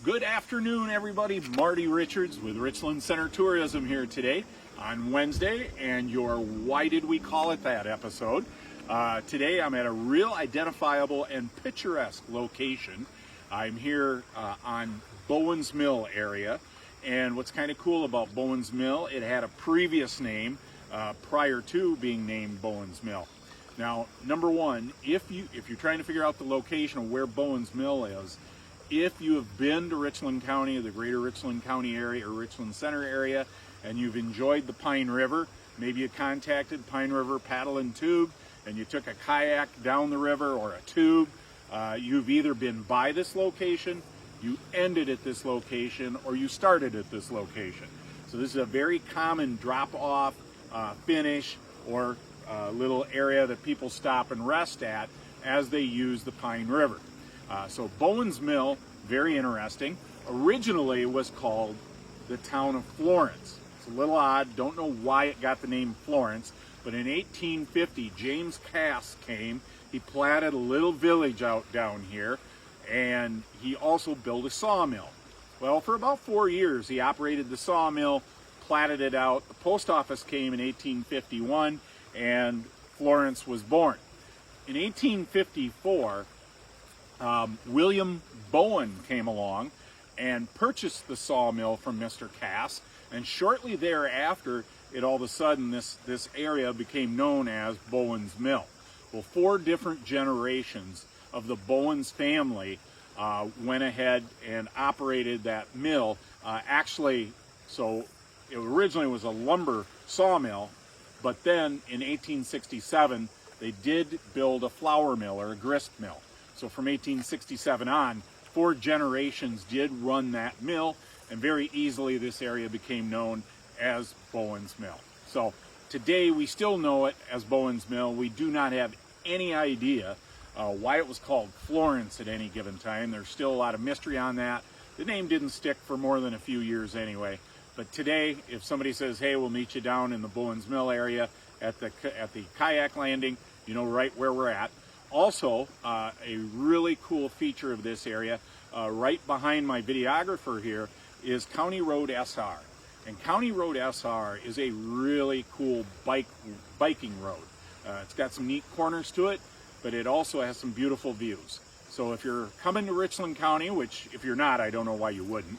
Good afternoon, everybody. Marty Richards with Richland Center Tourism here today on Wednesday, and your Why Did We Call It That episode. Today I'm at a real identifiable and picturesque location. I'm here on Bowen's Mill area, and what's kind of cool about Bowen's Mill, it had a previous name prior to being named Bowen's Mill. Now, number one, if you're trying to figure out the location of where Bowen's Mill is, if you have been to Richland County, the greater Richland County area or Richland Center area, and you've enjoyed the Pine River, maybe you contacted Pine River Paddle and Tube, and you took a kayak down the river or a tube, you've either been by this location, you ended at this location, or you started at this location. So this is a very common drop-off, finish, or little area that people stop and rest at as they use the Pine River. So Bowen's Mill, very interesting, originally was called the town of Florence. It's a little odd, don't know why it got the name Florence, but in 1850 James Cass came, he platted a little village out down here, and he also built a sawmill. Well, for about 4 years he operated the sawmill, platted it out, the post office came in 1851, and Florence was born. In 1854, William Bowen came along and purchased the sawmill from Mr. Cass, and shortly thereafter, all of a sudden, this area became known as Bowen's Mill. Well, 4 different generations of the Bowens family went ahead and operated that mill. So it originally was a lumber sawmill, but then in 1867, they did build a flour mill or a grist mill. So from 1867 on, 4 generations did run that mill, and very easily this area became known as Bowen's Mill. So today we still know it as Bowen's Mill. We do not have any idea why it was called Florence at any given time. There's still a lot of mystery on that. The name didn't stick for more than a few years anyway. But today, if somebody says, hey, we'll meet you down in the Bowen's Mill area at the kayak landing, you know right where we're at. Also, a really cool feature of this area, right behind my videographer here, is County Road SR. And County Road SR is a really cool biking road. It's got some neat corners to it, but it also has some beautiful views. So if you're coming to Richland County, which if you're not, I don't know why you wouldn't,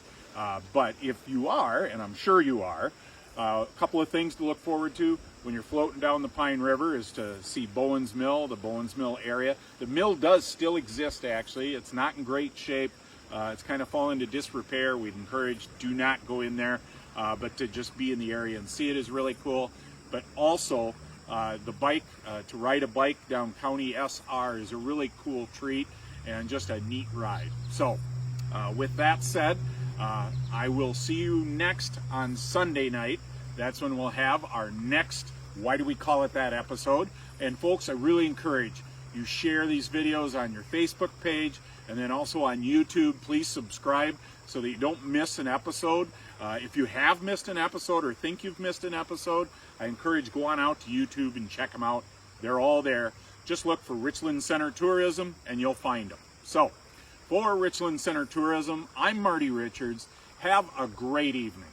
but if you are, and I'm sure you are, a couple of things to look forward to when you're floating down the Pine River is to see Bowen's Mill, the Bowen's Mill area. The mill does still exist, actually. It's not in great shape. It's kind of fallen into disrepair. We'd encourage do not go in there, but to just be in the area and see it is really cool. But also, the bike, to ride a bike down County SR is a really cool treat and just a neat ride. So, with that said, I will see you next on Sunday night. That's when we'll have our next Why Do We Call It That episode. And folks, I really encourage you share these videos on your Facebook page and then also on YouTube. Please subscribe so that you don't miss an episode. If you have missed an episode or think you've missed an episode, I encourage go on out to YouTube and check them out. They're all there. Just look for Richland Center Tourism and you'll find them. So, for Richland Center Tourism, I'm Marty Richards. Have a great evening.